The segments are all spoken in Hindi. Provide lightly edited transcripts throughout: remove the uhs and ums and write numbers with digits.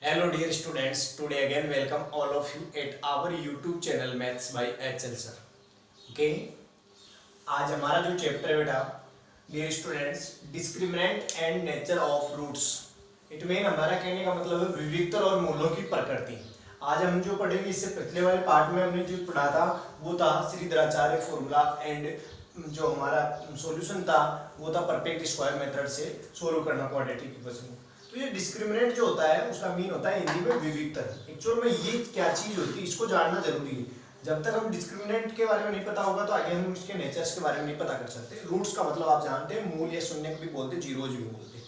Hello dear students, today again welcome all of you at our YouTube channel Maths by HL sir. Okay, आज हमारा जो चैप्टर है बेटा dear students discriminant and nature of roots. It mean हमारा कहने का मतलब है विविधता और मूलों की प्रकृति। आज हम जो पढ़ेंगे इससे पिछले वाले पार्ट में हमने जो पढ़ा था वो था श्रीधराचार्य फॉर्मूला एंड जो हमारा सॉल्यूशन था वो था परफेक्ट स्क्वायर मेथड से सोल्व करना क्वाड्रेटिक इक्वेशन को। तो ये डिस्क्रिमिनेंट जो होता है उसका मीन होता है हिंदी में विविधता। एक्चुअल में ये क्या चीज होती है इसको जानना जरूरी है। जब तक हम डिस्क्रिमिनेंट के बारे में नहीं पता होगा तो आगे हम इसके नेचर्स के बारे में नहीं पता कर सकते। रूट्स का मतलब आप जानते हैं मूल या शून्य भी बोलते, जीरोज भी बोलते।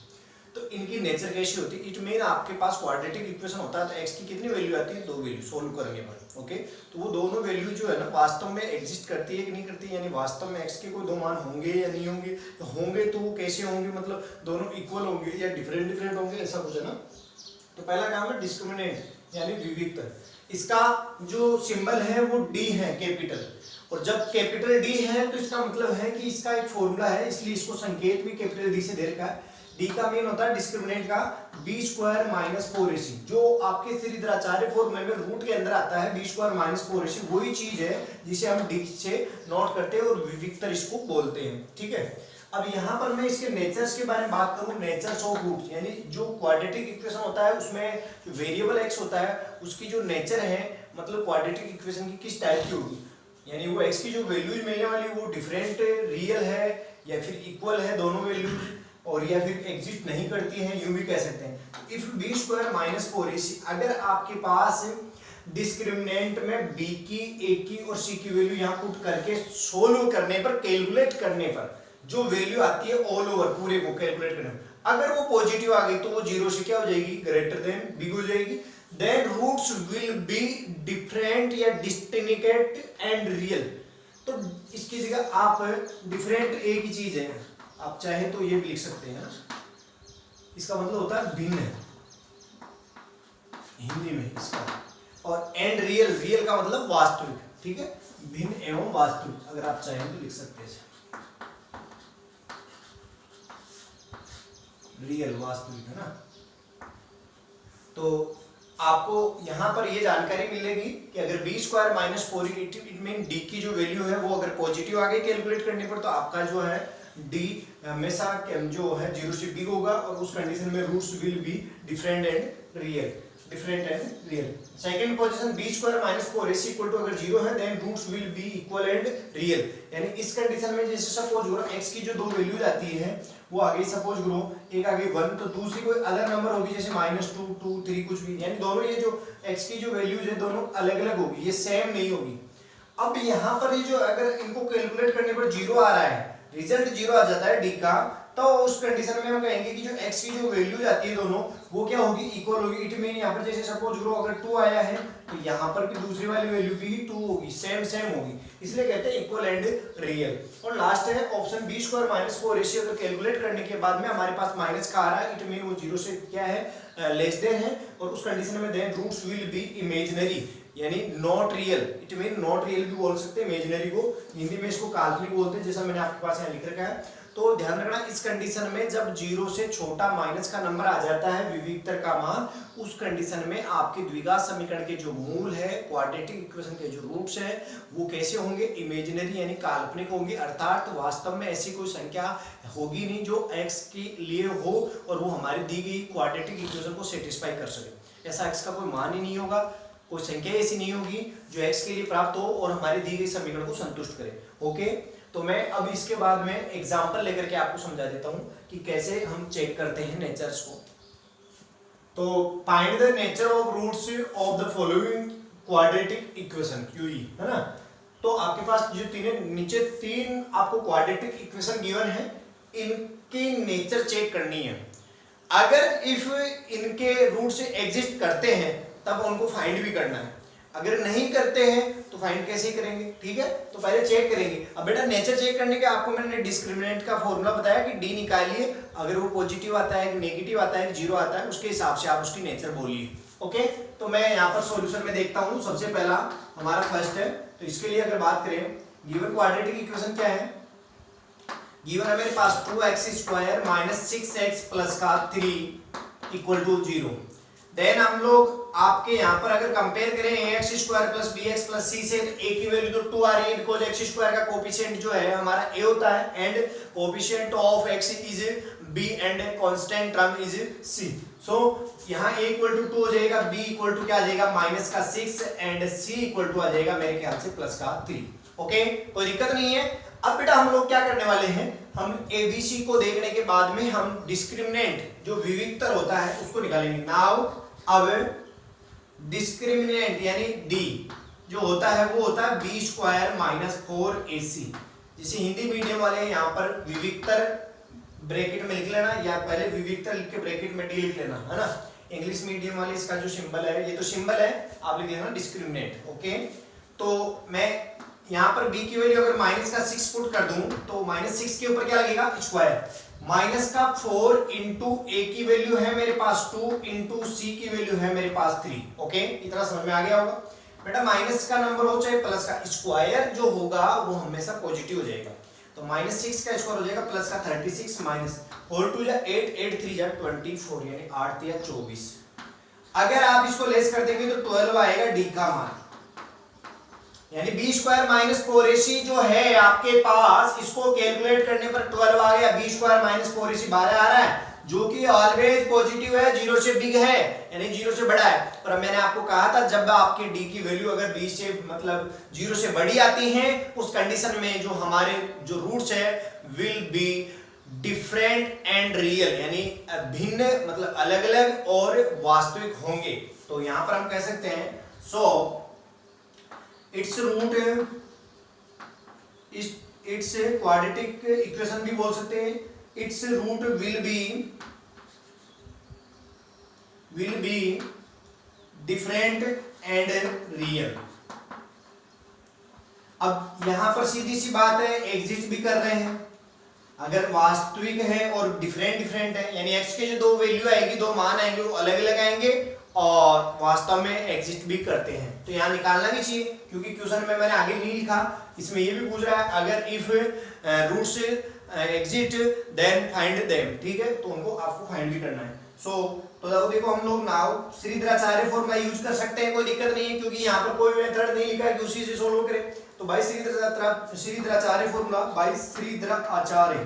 तो इनकी नेचर कैसी होती है? इट मीन आपके पास क्वाड्रेटिक इक्वेशन होता है तो एक्स की कितनी वैल्यू आती है? 2 वैल्यू सोल्व करने पर। ओके, तो वो दोनों वैल्यू जो है ना वास्तव में एग्जिस्ट करती है कि नहीं करती, यानी वास्तव में एक्स के कोई दो मान होंगे या नहीं होंगे, तो होंगे तो वो कैसे होंगे, मतलब दोनों इक्वल होंगे या डिफरेंट डिफरेंट होंगे, ऐसा कुछ है ना। तो पहला काम है डिस्क्रिमिनेंट यानी विविधता। इसका जो सिंबल है वो डी है, कैपिटल। और जब कैपिटल डी है तो इसका मतलब है कि इसका एक फॉर्मूला है, इसलिए इसको संकेत भी कैपिटल डी से दे रखा है। डी का मीन होता है डिस्क्रिमिनेंट का बी स्क्वायर माइनस 4ac, जो आपके श्रीधराचार्य फॉर्मूले में रूट के अंदर आता है। बी स्क्वायर माइनस 4ac वही चीज है जिसे हम डी से नोट करते हैं और विविधता इसको बोलते हैं। ठीक है, अब यहाँ पर मैं इसके नेचर्स के बारे में बात करूँ, नेचर्स ऑफ रूट यानी जो क्वाड्रेटिक इक्वेशन होता है उसमें जो वेरिएबल एक्स होता है उसकी जो नेचर है, मतलब क्वाड्रेटिक इक्वेशन की किस टाइप की होगी, यानी वो एक्स की जो वैल्यूज मिलने वाली वो डिफरेंट रियल है या फिर इक्वल है दोनों वैल्यूज, और या फिर एग्जिस्ट नहीं करती हैं, यूं भी कह सकते हैं। If B square minus 4ac, अगर आपके पास डिस्क्रिमिनेंट में b की, a की और c की वैल्यू यहाँ पुट करके सोल्व करने पर, कैलकुलेट करने पर जो वैल्यू आती है ऑल ओवर पूरे को कैलकुलेट करने पर, अगर वो पॉजिटिव आ गई तो वो जीरो से क्या हो जाएगी, ग्रेटर देन b हो जाएगी। Then roots will be different या डिस्टिंक्ट एंड रियल। तो इसकी जगह आप डिफरेंट एक ही चीज है, आप चाहे तो ये भी लिख सकते हैं, इसका मतलब होता है भिन्न हिंदी में इसका, और एंड रियल, रियल का मतलब वास्तविक। ठीक है, भिन्न एवं वास्तविक अगर आप चाहें तो लिख सकते हैं, रियल वास्तविक है ना। तो आपको यहाँ पर ये जानकारी मिलेगी कि अगर b square minus 4 it mean D की जो वैल्यू है वो अगर पॉजिटिव आ गई कैलकुलेट करने पर तो आपका जो है डी हमेशा जो है जीरो से बिग होगा, और उस कंडीशन में roots will be different and real, different and real. Second position b square minus 4ac equal to अगर जीरो है then roots will be equal and real, यानी इस कंडीशन में जैसे सपोज करो एक्स की जो दो वैल्यूज आती है वो आ गई, सपोज करो एक आ गई 1 तो दूसरी कोई अलग नंबर होगी जैसे -2 2 3 कुछ भी, यानी दोनों ये जो एक्स की जो वैल्यूज है दोनों अलग अलग होगी, ये सेम नहीं होगी। अब यहाँ पर ये जो अगर इनको कैलकुलेट करने पर जीरो आ रहा है, रिजल्ट जीरो आ जाता है डी का, तो उस कंडीशन में हम कहेंगे कि जो x की जो वैल्यू आती है दोनों वो क्या होगी, इक्वल होगी। इट मीन यहाँ पर जैसे सपोज करो अगर 2 आया है तो यहाँ पर भी दूसरी वाली वैल्यू भी 2 होगी, सेम सेम होगी, इसलिए कहते हैं इक्वल एंड रियल। और लास्ट है option b square minus 4ac, अगर कैलकुलेट करने के बाद में हमारे पास माइनस का आ रहा है इट मीन वो जीरो से क्या है लेस देन है, और उस कंडीशन में then roots will be imaginary यानी not real. It mean not real भी बोल सकते हैं, इमेजिनरी को हिंदी में इसको काल्पनिक बोलते हैं, जैसा मैंने आपके पास यहाँ लिख रखा है। तो ध्यान रखना इस कंडीशन में जब जीरो से छोटा माइनस का नंबर आ जाता है विविधता का मान, उस कंडीशन में आपके द्विघात समीकरण के जो मूल है क्वाड्रेटिक इक्वेशन के जो रूट्स हैं वो कैसे होंगे, इमेजिनरी यानी काल्पनिक होंगे, अर्थात वास्तव में ऐसी कोई संख्या होगी नहीं जो एक्स के लिए हो और वो हमारी दी गई क्वाड्रेटिक इक्वेशन को सेटिस्फाई कर सके। ऐसा एक्स का कोई मान ही नहीं होगा, कोई संख्या ऐसी नहीं होगी जो एक्स के लिए प्राप्त हो और हमारी दी गई समीकरण को संतुष्ट करे। ओके, तो मैं अब इसके बाद में एग्जांपल लेकर के आपको समझा देता हूं कि कैसे हम चेक करते हैं नेचर्स को। तो find the nature of roots of the following quadratic equation, QE है ना। तो आपके पास जो नीचे तीन आपको क्वाड्रेटिक इक्वेशन गिवन है, इनकी नेचर चेक करनी है। अगर इफ इनके रूट्स एग्जिस्ट करते हैं तब उनको फाइंड भी करना है, अगर नहीं करते हैं तो फाइंड कैसे करेंगे। ठीक है, तो पहले चेक करेंगे। अब बेटा नेचर चेक करने के आपको मैंने डिस्क्रिमिनेंट का फॉर्मूला बताया कि डी निकालिए, अगर वो पॉजिटिव आता है कि नेगेटिव आता है कि जीरो आता है उसके हिसाब से आप उसकी नेचर बोलिए। ओके, तो मैं यहाँ पर सॉल्यूशन में देखता हूँ। सबसे पहला हमारा फर्स्ट है, तो इसके लिए अगर बात करें गिवन क्वाड्रेटिक इक्वेशन क्या है, गिवन है मेरे पास 2x² माइनस 6x प्लस का 3 इक्वल टू 0। देन हम लोग आपके यहाँ पर अगर कंपेयर करें ax square plus bx plus c से a की वैल्यू तो 2 आ रही है, बिकॉज x स्क्वायर का कोफिशिएंट जो है हमारा a होता है and coefficient of x is b and constant term is c। सो यहाँ a इक्वल टू 2 हो जाएगा, b इक्वल टू क्या आ जाएगा माइनस का 6 एंड c इक्वल टू आ जाएगा मेरे ख्याल से प्लस का 3। ओके, कोई दिक्कत नहीं है। अब बेटा हम लोग क्या करने वाले हैं, हम ABC को देखने के बाद में हम डिस्क्रिमिनेंट जो विविक्तर होता है उसको निकालेंगे। नाउ अब डिस्क्रिमिनेंट यानी D जो होता है वो होता है b स्क्वायर माइनस 4ac। जिसे हिंदी मीडियम वाले यहाँ पर विविक्तर ब्रैकेट में लिख लेना, या पहले विविक्तर लिख के ब्रैकेट में D लिख लेना, है ना। इंग्लिश मीडियम वाले इसका जो सिंबल है, ये तो सिंबल है, आप लिख लेना डिस्क्रिमिनेंट। ओके, तो मैं यहाँ पर b की वैल्यू अगर माइनस का 6 पुट कर दूं तो माइनस 6 के ऊपर क्या लगेगा स्क्वायर, माइनस का 4 इंटू a की वैल्यू है मेरे पास 2 इंटू c की वैल्यू है मेरे पास 3। ओके, इतना समझ में आ गया होगा बेटा। माइनस का नंबर हो चाहे प्लस का, स्क्वायर जो होगा वो हमेशा पॉजिटिव हो जाएगा। तो माइनस 6 का स्क्वायर हो जाएगा प्लस का 36 माइनस 4 2 जा 8 8 3 जा 24 यानी 8 3 24। अगर आप इसको लेस कर देंगे तो 12 आएगा d का मान, यानी b स्क्वायर माइनस 4ac जो है आपके पास, इसको कैलकुलेट करने पर 12 आ गया। b स्क्वायर माइनस 4ac 12 आ रहा है, जो कि ऑलवेज पॉजिटिव है, 0 से बिग है यानी 0 से बड़ा है। पर मैंने आपको कहा था जब आपके d की वैल्यू अगर b से मतलब 0 से बड़ी आती है उस कंडीशन में जो हमारे जो रूट्स है will be different and real, यानी भिन्न मतलब अलग अलग और वास्तविक होंगे। तो यहां पर हम कह सकते हैं so it's root it's quadratic equation भी बोल सकते हैं, it's root will be different and real. अब यहां पर सीधी सी बात है, एग्जिस्ट भी कर रहे हैं, अगर वास्तविक है और डिफरेंट है यानी x के जो दो वैल्यू आएगी, दो मान आएंगे वो अलग अलग आएंगे और वास्तव में एग्जिस्ट भी करते हैं। तो यहाँ निकालना भी चाहिए, क्योंकि क्वेश्चन में मैंने आगे नहीं लिखा, इसमें ये भी पूछ रहा है अगर if roots exist then find them. ठीक है, तो उनको आपको फाइंड भी करना है। तो देखो हम लोग नाउ श्रीधराचार्य फॉर्मूला यूज कर सकते हैं, कोई दिक्कत नहीं है, क्योंकि यहाँ पर कोई मेथड नहीं लिखा है कि उसी से सोल्व करें। तो भाई श्रीधराचार्य फॉर्मूला, भाई श्रीधराचार्य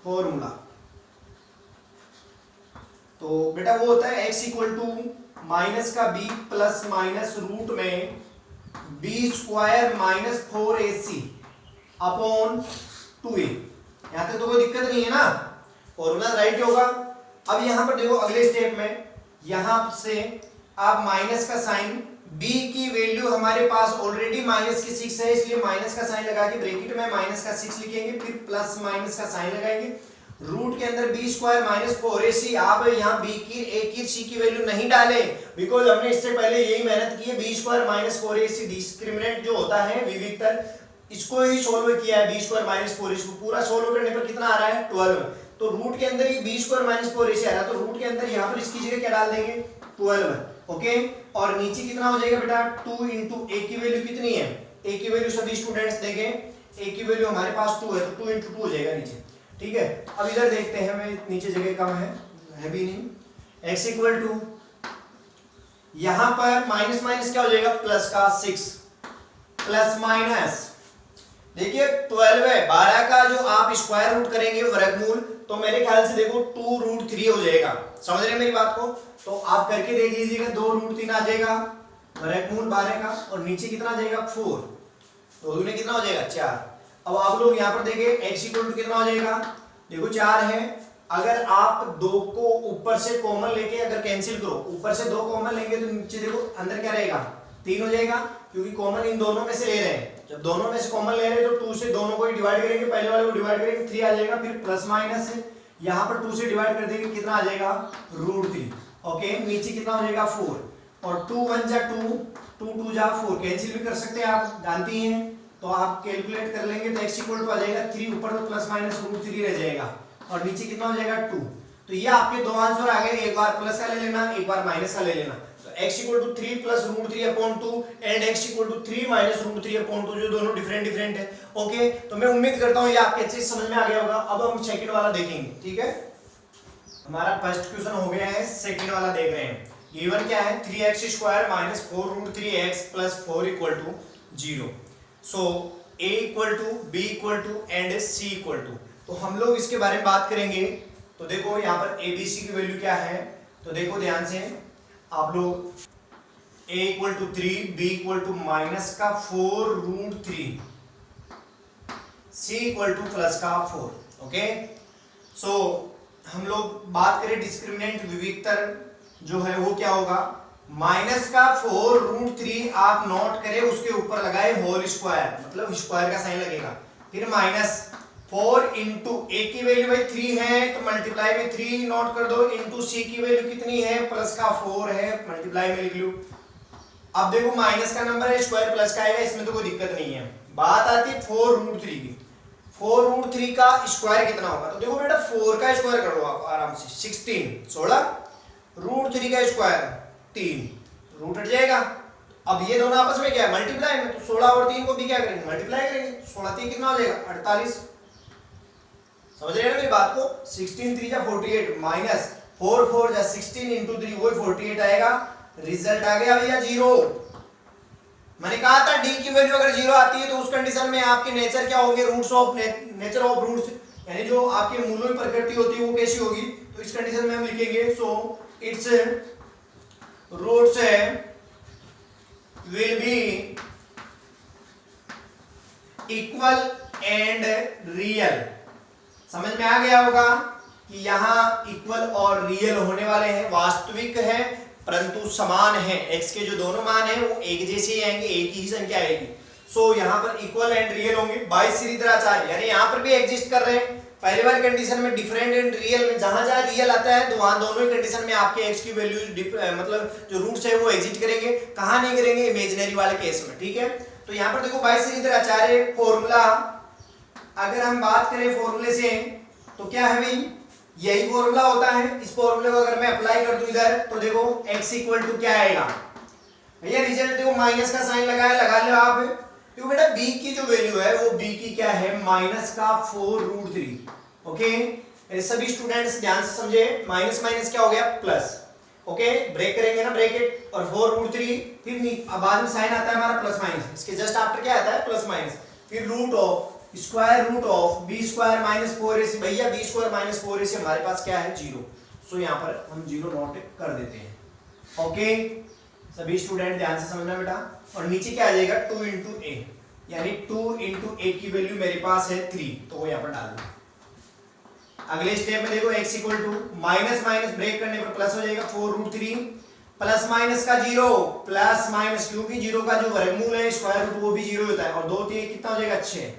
फॉर्मूला, तो बेटा वो होता है x इक्वल टू माइनस का b प्लस माइनस रूट में b square minus 4ac upon 2a। यहां तक तो कोई दिक्कत नहीं है ना, फॉर्मूला राइट होगा। अब यहां पर देखो अगले स्टेप में, यहां से आप माइनस का साइन, b की वैल्यू हमारे पास ऑलरेडी माइनस की 6 है, इसलिए माइनस का साइन लगा के ब्रैकेट में माइनस का 6 लिखेंगे, फिर प्लस माइनस का साइन लगाएंगे, रूट के अंदर b स्क्वायर माइनस 4ac। आप यहाँ b की a की c की वैल्यू नहीं डालें, बिकॉज हमने इससे पहले यही मेहनत की है। b square minus 4ac discriminant जो होता है विविक्तर, इसको ही सोल्व किया है। b स्क्वायर माइनस 4ac को पूरा सोल्व करने पर कितना आ रहा है 12, तो रूट के अंदर ही b स्क्वायर माइनस 4ac आ रहा है, तो रूट के अंदर यहाँ पर इसकी जगह क्या डाल देंगे 12। ओके, और नीचे कितना हो जाएगा बेटा 2 इंटू a की वैल्यू कितनी है, a की वैल्यू सभी स्टूडेंट्स देखें, a की वैल्यू हमारे पास 2 है, तो 2 इंटू 2 हो जाएगा नीचे। ठीक है, अब इधर देखते हैं, हमें नीचे जगह कम है भी नहीं। x इक्वल टू यहां पर माइनस माइनस क्या हो जाएगा प्लस का 6 प्लस माइनस, देखिए 12 है, 12 का जो आप स्क्वायर रूट करेंगे वर्गमूल, तो मेरे ख्याल से देखो 2 रूट 3 हो जाएगा। समझ रहे हैं मेरी बात को? तो आप करके देख लीजिएगा, 2 रूट 3 आ जाएगा वर्गमूल 12 का, और नीचे कितना आ जाएगा 4, तो दूने कितना हो जाएगा 4। अब आप लोग यहाँ पर देखें x इक्वल टू कितना हो जाएगा, देखो 4 है, अगर आप 2 को ऊपर से कॉमन लेके अगर कैंसिल करो, ऊपर से 2 कॉमन लेंगे तो नीचे देखो अंदर क्या रहेगा 3 हो जाएगा, क्योंकि कॉमन इन दोनों में से ले रहे हैं। जब दोनों में से कॉमन ले रहे हैं तो 2 से दोनों को ही डिवाइड करेंगे, पहले वाले को डिवाइड करेंगे 3 आ जाएगा, फिर प्लस माइनस है, यहाँ पर 2 से डिवाइड कर देंगे कितना आ जाएगा रूट 3। ओके, नीचे कितना हो जाएगा 4, और 2 1 जा 2, 2 2 जा 4, कैंसिल भी कर सकते हैं, आप जानती हैं, तो आप कैलकुलेट कर लेंगे तो x इक्वल टू आ जाएगा 3, ऊपर तो प्लस माइनस रूट 3 रह जाएगा, और नीचे कितना हो जाएगा 2। तो ये आपके दो आंसर आ गए, एक बार प्लस का ले लेना, एक बार माइनस का ले लेना। तो x equal to 3 plus root 3 upon 2 and x equal to 3 minus root 3 upon 2, जो दोनों डिफरेंट है। ओके, तो मैं उम्मीद करता हूं ये आपके अच्छे से समझ में आ गया होगा। अब हम सेकंड वाला देखेंगे, ठीक है। हमारा फर्स्ट क्वेश्चन हो गया है, सेकंड वाला देख रहे हैं। गिवन क्या है, 3x square minus 4 root 3x plus 4 equal to 0। So a equal to b equal to and c equal to. तो हम लोग इसके बारे में बात करेंगे। तो देखो यहाँ पर a b c की वैल्यू क्या है, तो देखो ध्यान से आप लोग, a equal to 3, b equal to minus का 4 root 3, c equal to plus का 4। ओके, सो हम लोग बात करें डिस्क्रिमिनेंट विविक्तर जो है वो क्या होगा, माइनस का 4 रूट 3 आप नोट करें, उसके ऊपर लगाए होल स्क्वायर, मतलब स्क्वायर का साइन लगेगा, फिर माइनस 4 इंटू ए की वैल्यू भाई 3 है तो मल्टीप्लाई में 3 नोट कर दो, इंटू सी की वैल्यू कितनी है, प्लस का 4 है, मल्टीप्लाई में लिख लो। अब देखो माइनस का नंबर है, स्क्वायर प्लस का आएगा, इसमें तो कोई दिक्कत नहीं है। बात आती है 4 रूट 3 की। 4 रूट 3 का स्क्वायर कितना होगा, तो देखो बेटा 4 का स्क्वायर कर लो आप आराम से, 16 रूट 3 का स्क्वायर 3, रूट हट जाएगा। अब ये दोनों आपस में क्या है, मल्टीप्लाई में, तो 16 और 3 को भी क्या करेंगे, मल्टीप्लाई करेंगे। 16 3 कितना हो जाएगा, 48। समझ रहे हैं ना मेरी बात को। 16 3 जा 48 माइनस 4 4 जा 16 इंटू 3 वही 48 आएगा। रिजल्ट आ गया भैया 0। मैंने कहा था डी की वैल्यू अगर 0 आती है तो उस कंडीशन में आपके नेचर क्या होंगे, roots of nature of roots, यानी जो आपके मूलों की प्रकृति होती है वो कैसी होगी। तो इस कंडीशन में हम लिखेंगे so it's roots will be equal and real. समझ में आ गया होगा कि यहाँ इक्वल और रियल होने वाले हैं, वास्तविक है परंतु समान है। x के जो दोनों मान हैं वो एक जैसे ही आएंगे, एक ही संख्या आएगी। सो यहाँ पर इक्वल एंड रियल होंगे बाय श्रीधराचार्य, यानी यहाँ पर भी एग्जिस्ट कर रहे हैं। पहली वाली कंडीशन में डिफरेंट एंड रियल में जहां जहां रियल आता है तो वहां दोनों ही कंडीशन में आपके x की वैल्यू मतलब जो रूट्स है वो एग्जिस्ट करेंगे। कहां नहीं करेंगे, इमेजिनरी वाले केस में, ठीक है। तो यहाँ पर देखो बाय श्रीधराचार्य फॉर्मूला, अगर हम बात करें फॉर्मूले से तो क्या है भाई, यही फॉर्मूला होता है। इस फॉर्मूले को अगर मैं अप्लाई कर दूं इधर तो देखो x इक्वल टू क्या आएगा भैया, रिजल्ट देखो माइनस का साइन लगाया, लगा लो आप। देखो बेटा b की जो वैल्यू है वो b की क्या है, माइनस का 4 रूट 3। ओके, सभी स्टूडेंट्स ध्यान से समझे, माइनस माइनस क्या हो गया, प्लस। ओके, ब्रेक करेंगे ना ब्रैकेट, और 4 रूट 3, फिर बाद में साइन आता है हमारा प्लस माइनस, इसके जस्ट आफ्टर क्या आता है, प्लस माइनस, फिर root of square root of b square minus 4ac। भैया बी स्क्वायर माइनस 4ac हमारे पास क्या है, 0। सो यहाँ पर हम 0 नोट कर देते हैं। ओके, सभी स्टूडेंट ध्यान से समझना बेटा। और नीचे क्या आ जाएगा, 2 इंटू ए, यानी 2 इंटू ए की वैल्यू मेरे पास है 3, तो वो यहाँ पर डाल दो। अगले स्टेप में देखो x equal to minus minus break करने पर प्लस हो जाएगा, 4 रूट 3 प्लस माइनस का 0 प्लस माइनस, क्योंकि 0 का जो वर्गमूल है स्क्वायर रूट वो भी 0 होता है, और 2 3 कितना हो जाएगा, 6।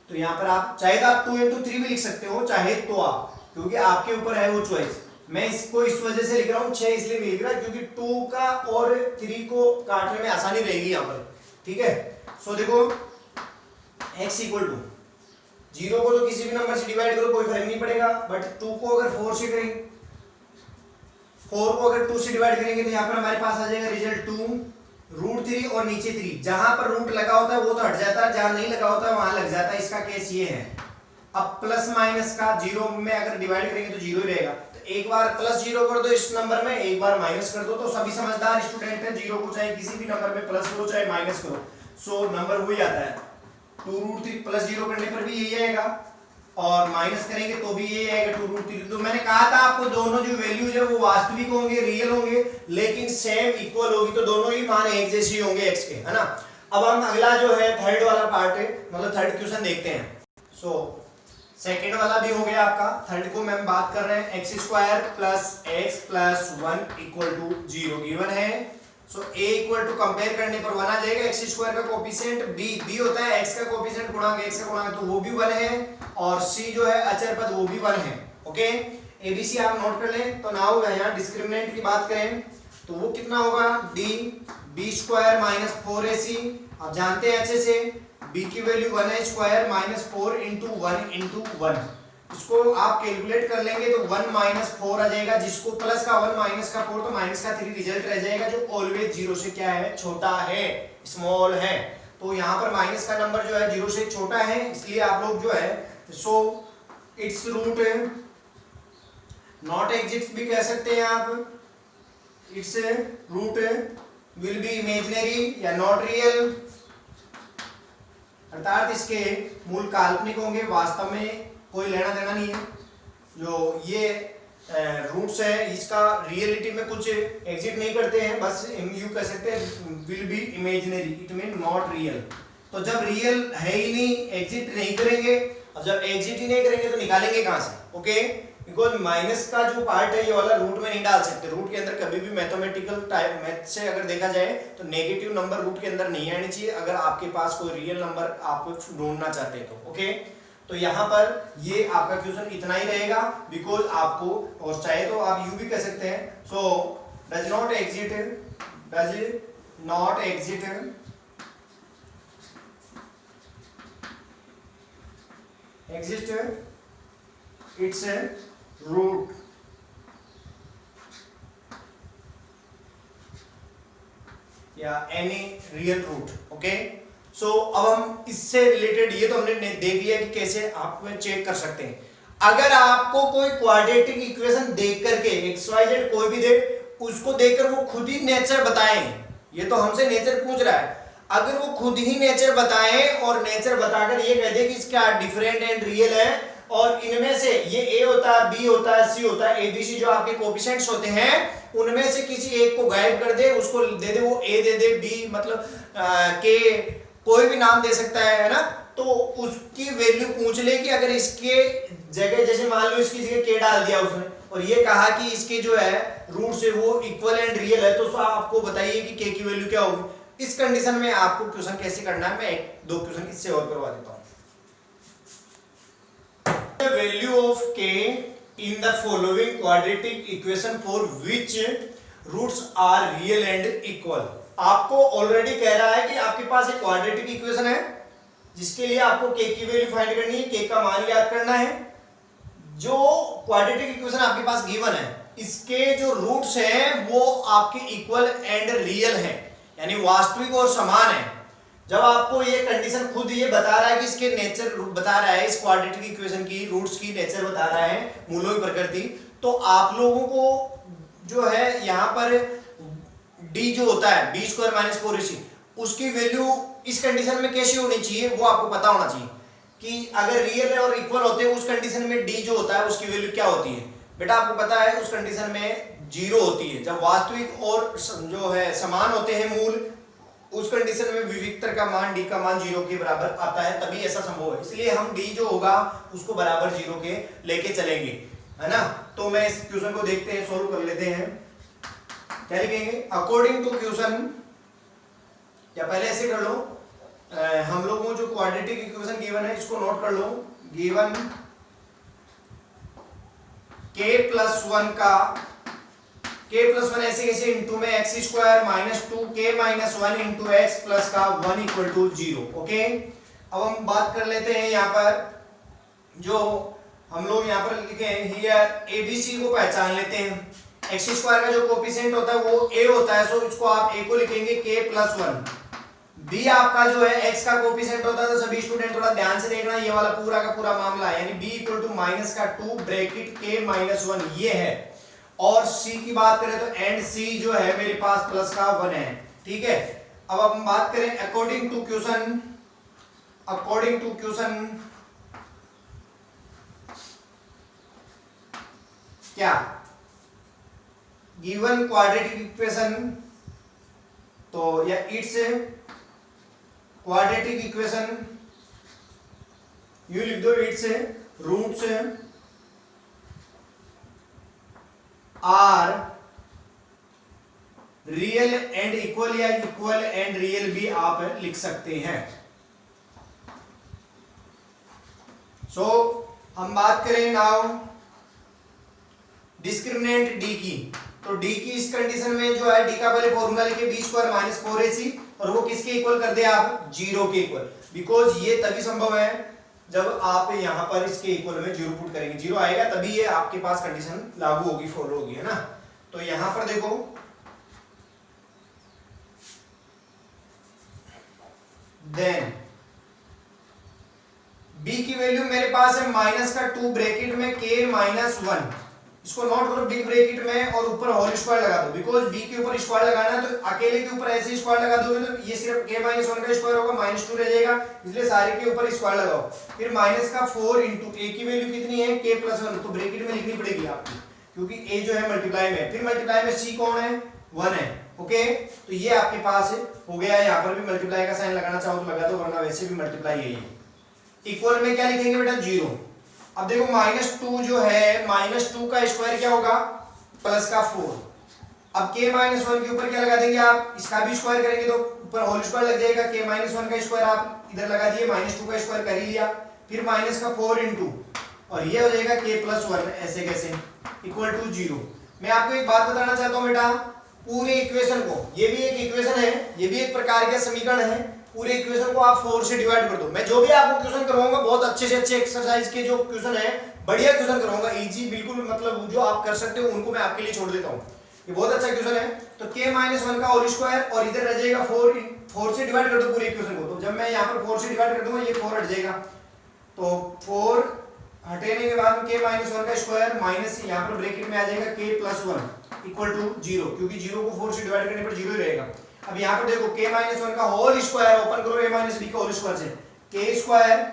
तो यहाँ पर आप चाहे तो आप 2 इंटू 3 भी लिख सकते हो, चाहे तो आप, क्योंकि आपके ऊपर है वो चॉइस। मैं इसको इस वजह से लिख रहा हूँ 6 इसलिए नहीं लिख रहा क्योंकि 2 का और 3 को काटने में आसानी रहेगी यहाँ पर, ठीक है। सो देखो x इक्वल टू 0 को तो किसी भी नंबर से डिवाइड करो कोई फर्क नहीं पड़ेगा, बट 2 को अगर 4 से करेंगे, 4 को अगर 2 से डिवाइड करेंगे तो यहाँ पर हमारे पास आ जाएगा रिजल्ट 2 रूट 3 और नीचे 3। जहां पर रूट लगा होता है वो तो हट जाता है, जहां नहीं लगा होता है वहां लग जाता है। इसका केस ये है। अब प्लस माइनस का 0 में अगर डिवाइड करेंगे तो 0 ही रहेगा, तो एक बार प्लस 0 कर दो इस नंबर में, एक बार माइनस कर दो। तो सभी समझदार स्टूडेंट हैं, 0 को चाहे किसी भी नंबर में प्लस करो चाहे माइनस करो, सो नंबर वही आता है। 2 रूट 3 प्लस 0 करने पर भी यही आएगा, और माइनस करेंगे तो भी ये आएगा 2 रूट 3। तो मैंने कहा था आपको दोनों जो वैल्यूज है वो वास्तविक होंगे, रियल होंगे, लेकिन सेम इक्वल होगी, तो दोनों ही मान एक जैसे होंगे x के, है ना। अब हम अगला जो है थर्ड वाला पार्ट है, मतलब थर्ड क्वेश्चन देखते हैं। सो सेकेंड वाला भी हो गया आपका। थर्ड को मैं बात कर रहे हैं, x square plus x plus 1 equal to 0 given है। So a equal to compare करने पर 1 आ जाएगा, x स्क्वायर का कोफिशिएंट b होता है, x का कोफिशिएंट गुणा x का गुणा तो वो भी 1 है, और c जो है अचर पद वो भी 1 है। ओके, abc आप नोट कर लें। तो नाउ यहाँ डिस्क्रिमिनेंट की बात करें तो वो कितना होगा, d b square minus 4ac। आप जानते हैं अच्छे से b की वैल्यू 1 है, स्क्वायर माइनस 4 इंटू 1 इंटू 1, इसको आप कैलकुलेट कर लेंगे तो 1 माइनस 4 आ जाएगा, जिसको प्लस का 1 माइनस का 4 तो माइनस का 3 रिजल्ट रह जाएगा, जो ऑलवेज 0 से क्या है, छोटा है, स्मॉल है। तो यहाँ पर माइनस का नंबर जो है 0 से छोटा है, इसलिए आप लोग जो है so it's root not exist भी कह सकते हैं आप, it's root will be imaginary या नॉट रियल, अर्थात इसके मूल काल्पनिक होंगे, वास्तव में कोई लेना देना नहीं है। जो ये रूट्स है इसका रियलिटी में कुछ एग्जिट नहीं करते हैं, बस यू कह सकते हैं will be imaginary, it mean not real. तो जब रियल है ही नहीं, एग्जिट नहीं करेंगे, अब जब एग्जिट ही नहीं करेंगे तो निकालेंगे कहां से, ओके। बिकॉज माइनस का जो पार्ट है ये वाला रूट में नहीं डाल सकते, रूट के अंदर कभी भी मैथमेटिकल टाइप मैथ से अगर देखा जाए तो नेगेटिव नंबर रूट के अंदर नहीं आनी चाहिए, अगर आपके पास कोई रियल नंबर आप ढूंढना चाहते हैं तो, ओके। तो यहाँ पर ये आपका क्वेश्चन इतना ही रहेगा, बिकॉज आपको, और चाहे तो आप यू भी कह सकते हैं, so does not exit it's root या any real root, okay. So अब हम इससे रिलेटेड ये तो हमने देख लिया कि कैसे आप चेक कर सकते हैं। अगर आपको कोई क्वाड्रेटिक इक्वेशन देख करके XYZ कोई भी दे, उसको देखकर वो खुद ही नेचर बताएं, ये तो हमसे नेचर पूछ रहा है, अगर वो खुद ही नेचर बताएं और नेचर बताकर ये कह दे कि इसका डिफरेंट एंड रियल है, और इनमें से ये A होता है, B होता है, C होता है, ABC जो आपके कोएफिशिएंट्स होते हैं, उनमें से किसी एक को गायब कर दे, उसको दे दे, वो A दे दे, B मतलब K, कोई भी नाम दे सकता है ना, तो उसकी वैल्यू पूछ ले कि अगर इसके जगह, जैसे मान लो इसकी जगह K डाल दिया उसने, और ये कहा कि इसके जो है रूट से वो इक्वल एंड रियल है, तो आपको बताइए कि K की वैल्यू क्या होगी। इस कंडीशन में आपको क्वेश्चन कैसे करना है, मैं एक दो क्वेश्चन इससे और करवा देता हूं। The value of K in the following quadratic equation for which roots are real and equal। आपको ऑलरेडी कह रहा है कि आपके पास एक क्वाड्रेटिक इक्वेशन है जिसके लिए आपको K की वैल्यू फाइंड करनी है, K का मान याद करना है। जो क्वाड्रेटिक इक्वेशन आपके पास गिवन है, इसके जो रूट्स हैं वो आपके इक्वल एंड रियल हैं, यानी वास्तविक और समान है। जब आपको ये कंडीशन खुद ये बता रहा है कि इसके नेचर बता रहा है, इस क्वाड्रेटिक इक्वेशन की रूट्स की नेचर बता रहा है, मूलों की प्रकृति, तो आप लोगों को जो है यहाँ पर d जो होता है b स्क्वायर माइनस 4ac, उसकी वैल्यू इस कंडीशन में कैसी होनी चाहिए वो आपको पता होना चाहिए कि अगर रियल है और इक्वल होते हैं उस कंडीशन में d जो होता है उसकी वैल्यू क्या होती है। बेटा आपको पता है उस कंडीशन में 0 होती है। जब वास्तविक और जो है समान होते हैं मूल, उस कंडीशन में विविक्तर का मान d का मान 0 के बराबर आता है, तभी ऐसा संभव है। इसलिए हम d जो होगा उसको बराबर 0 के लेके चलेंगे, है ना। तो मैं इस क्वेश्चन को देखते हैं, सोल्व कर लेते हैं। क्या लिखेंगे, अकॉर्डिंग टू क्वेश्चन, या पहले ऐसे कर लो, हम लोगों को जो क्वाड्रेटिक इक्वेशन गिवन है इसको नोट कर लो। गिवन k+1 का k+1 ऐसे कैसे इंटू में x square minus 2k-1 into x plus का 1 इक्वल टू 0, ओके। अब हम बात कर लेते हैं यहाँ पर, जो हम लोग यहाँ पर लिखे हैं हियर ABC को पहचान लेते हैं। x स्क्वायर का जो कोएफिशिएंट होता है वो a होता है, सो इसको आप a को लिखेंगे k+1। b आपका जो है x का कोएफिशिएंट होता है, तो सभी स्टूडेंट थोड़ा ध्यान से देखना, ये वाला पूरा का पूरा मामला है, यानी b इक्वल टू माइनस का 2 ब्रैकेट k-1 ये है। और c की बात करें तो एंड c जो है मेरे पास प्लस का 1 है, ठीक है। अब हम बात करें अकॉर्डिंग टू क्वेश्चन, क्या गिवन क्वाड्रेटिक इक्वेशन, तो या इट्स क्वाड्रेटिक इक्वेशन, यू लिख दो, its roots are real and equal, या इक्वल एंड रियल भी आप लिख सकते हैं। सो हम बात करें नाउ डिस्क्रिमिनेंट d की, तो d की इस कंडीशन में जो है d का पहले फॉर्मूला लिखे b स्क्वायर माइनस 4ac, और वो किसके इक्वल कर दे आप, 0 के इक्वल। बिकॉज ये तभी संभव है जब आप यहाँ पर इसके इक्वल में 0 पुट करेंगे, 0 आएगा तभी ये आपके पास कंडीशन लागू होगी, फॉलो होगी, है ना। तो यहाँ पर देखो देन b की वैल्यू मेरे पास है -2 ब्रैकेट में k -1, इसको नोट करो बिग ब्रैकेट में और ऊपर होल स्क्वायर लगा दो, बिकॉज b के ऊपर स्क्वायर लगाना है तो अकेले के ऊपर ऐसे स्क्वायर लगा दोगे तो ये सिर्फ k -1 का स्क्वायर होगा, -2 रह जाएगा, इसलिए सारे के ऊपर स्क्वायर लगाओ। फिर -4 इंटू a की वैल्यू कितनी है k +1, तो ब्रैकेट में लिखनी पड़ेगी आपकी क्योंकि a जो है मल्टीप्लाई में, फिर मल्टीप्लाई में c कौन है 1 है, ओके। तो ये आपके पास हो गया, यहाँ पर भी मल्टीप्लाई का साइन लगाना चाहो तो लगा दो, वरना वैसे भी मल्टीप्लाई यही है। इक्वल में क्या लिखेंगे बेटा 0। अब देखो -2 जो है, -2 का स्क्वायर क्या होगा प्लस का 4। अब k -1 के ऊपर क्या लगा देंगे आप, इसका भी स्क्वायर करेंगे तो ऊपर होल स्क्वायर लग जाएगा, k -1 का स्क्वायर आप इधर लगा दिए, -2 का स्क्वायर कर ही लिया, फिर -4 इंटू और ये हो जाएगा k +1, ऐसे कैसे इक्वल टू 0। मैं आपको एक बात बताना चाहता हूँ बेटा, पूरे इक्वेशन को, ये भी एक इक्वेशन है, ये भी एक प्रकार का समीकरण है, पूरे इक्वेशन को आप 4 से डिवाइड कर दो। मैं जो भी आपको क्वेश्चन करवाऊंगा बहुत अच्छे से अच्छे एक्सरसाइज के जो क्वेश्चन है, बढ़िया क्वेश्चन करवाऊंगा, इजी बिल्कुल, मतलब जो आप कर सकते हो उनको मैं आपके लिए छोड़ देता हूँ। ये बहुत अच्छा क्वेश्चन है। तो k -1 का होल स्क्वायर और इधर रह जाएगा 4 से डिवाइड कर दो पूरे इक्वेशन को, तो जब मैं यहाँ पर 4 से डिवाइड कर दूंगा ये 4 हट जाएगा, तो 4 हटेने के बाद k -1 का स्क्वायर माइनस यहाँ पर ब्रैकेट में आ जाएगा k +1 इक्वल टू 0, क्योंकि 0 को 4 से डिवाइड करने पर 0 ही रहेगा। अब यहाँ पर देखो k -1 का होल स्क्वायर, ओपन करो a - b का होल स्क्वायर से, k स्क्वायर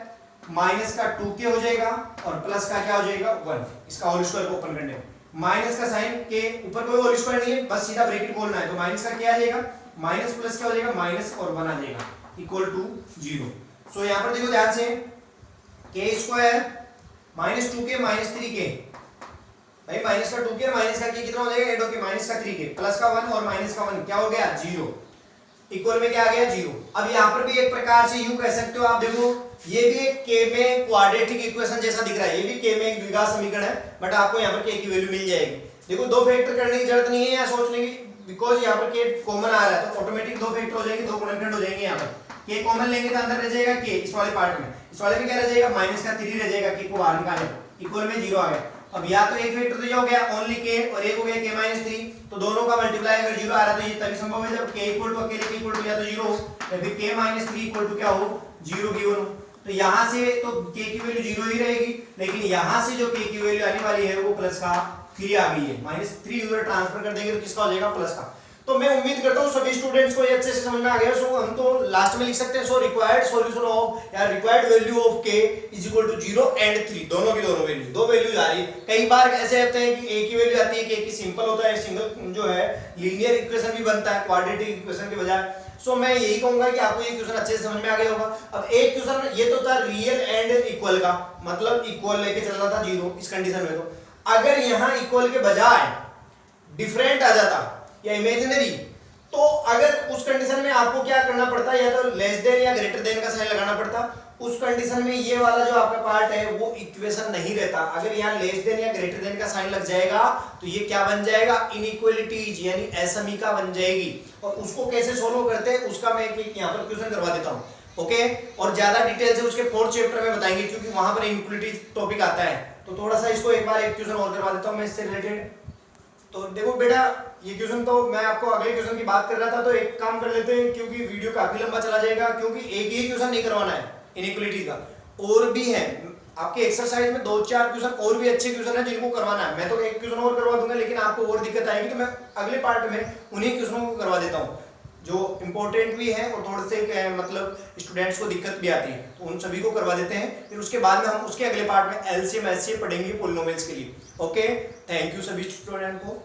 माइनस का 2k हो जाएगा और प्लस का क्या हो जाएगा 1, इसका होल स्क्वायर को ओपन करने में माइनस का साइन, k ऊपर कोई होल स्क्वायर नहीं है, बस सीधा ब्रैकेट खोलना है, तो माइनस का क्या आ जाएगा, माइनस प्लस क्या हो जाएगा, माइनस और 1 आ जाएगा इक्वल टू 0। सो यहाँ पर देखो ध्यान से, k स्क्वायर -2k -3k, भाई माइनस का 2k और माइनस का k कितना हो जाएगा, ऐड होके माइनस का 3k प्लस का 1 और माइनस का 1 क्या हो गया 0, इक्वल में क्या आ गया 0। अब यहाँ पर भी एक प्रकार से यूं कह सकते हो आप, देखो ये भी एक k में क्वाड्रेटिक इक्वेशन जैसा दिख रहा है, ये भी k में एक द्विघात समीकरण है, बट आपको यहाँ पर k की वैल्यू मिल जाएगी। देखो दो फैक्टर करने की जरूरत नहीं है या सोचने की, बिकॉज यहाँ पर k कॉमन आ रहा है तो ऑटोमेटिक दो फैक्टर हो जाएंगे, दो गुणनखंड हो जाएंगे। यहाँ पर k कॉमन लेंगे तो अंदर रह जाएगा k, इस वाले पार्ट में, इस वाले में क्या रह जाएगा -3 रह जाएगा, k को बाहर निकाले इक्वल में 0 आ गया। अब या तो एक फैक्टर तो हो गया ओनली k और एक हो गया k -3, तो दोनों का मल्टीप्लाई अगर 0 आ रहा है तो ये तभी संभव है जब k इक्वल टू अकेले k इक्वल टू या तो 0 हो या फिर k -3 इक्वल टू क्या हो 0 गिवन हो। तो यहाँ से तो k की वैल्यू 0 ही रहेगी, लेकिन यहाँ से जो k की वैल्यू आने वाली है वो प्लस का 3 आ गई है, -3 उधर ट्रांसफर कर देंगे तो किसका हो जाएगा प्लस का। तो मैं उम्मीद करता हूँ सभी स्टूडेंट्स को ये अच्छे से समझ में आ गया। सो हम तो लास्ट में लिख सकते हैं, सो रिक्वायर्ड सॉल्यूशन ऑफ या required value of k is equal to 0 and 3, दोनों की दोनों वैल्यू, दो वैल्यूज आ रही है। कई बार ऐसे होते हैं कि a की वैल्यू आती है, k की सिंपल होता है, सिंगल जो है लीनियर इक्वेशन भी बनता है क्वाड्रेटिक इक्वेशन के बजाय। सो मैं यही कहूंगा कि आपको ये क्वेश्चन अच्छे से समझ में आ गया होगा। अब एक क्वेश्चन ये तो था रियल एंड इक्वल का, मतलब इक्वल लेके चलना था 0 इस कंडीशन में। तो अगर यहाँ इक्वल के बजाय डिफरेंट आ जाता या इमेजिनरी, तो अगर उस कंडीशन में आपको क्या करना पड़ता, या तो लेस देन या ग्रेटर देन का साइन लगाना पड़ता। उस कंडीशन में ये वाला जो आपका पार्ट है वो इक्वेशन नहीं रहता। अगर यहाँ लेस देन या ग्रेटर देन का साइन लग जाएगा तो ये क्या बन जाएगा, इनइक्वालिटीज यानी असमीका बन जाएगी। और उसको कैसे सोल्व करते हैं उसका मैं एक यहाँ पर क्वेश्चन करवा देता हूँ, ओके। और ज्यादा डिटेल से उसके 4th चैप्टर में बताएंगे, क्योंकि वहां पर इनइक्वालिटीज टॉपिक आता है। तो थोड़ा सा इसको एक बार एक क्वेश्चन और करवा देता हूँ मैं इससे रिलेटेड। तो देखो बेटा ये क्वेश्चन तो मैं आपको अगले क्वेश्चन की बात कर रहा था, तो एक काम कर लेते हैं क्योंकि वीडियो काफी लंबा चला जाएगा, क्योंकि एक ही क्वेश्चन नहीं करवाना है इनइक्वालिटी का, और भी है आपके एक्सरसाइज में 2-4 क्वेश्चन और भी अच्छे क्वेश्चन है जिनको करवाना है। मैं तो एक क्वेश्चन और करवा दूंगा, लेकिन आपको और दिक्कत आएगी तो मैं अगले पार्ट में उन्हीं क्वेश्चनों को करवा देता हूँ जो इंपॉर्टेंट भी है और थोड़े से मतलब स्टूडेंट्स को दिक्कत भी आती है, तो उन सभी को करवा देते हैं। फिर उसके बाद में हम उसके अगले पार्ट में एलसीएम एचसीएफ पढ़ेंगे पॉलिनोमियल्स के लिए। ओके, थैंक यू सभी स्टूडेंट को।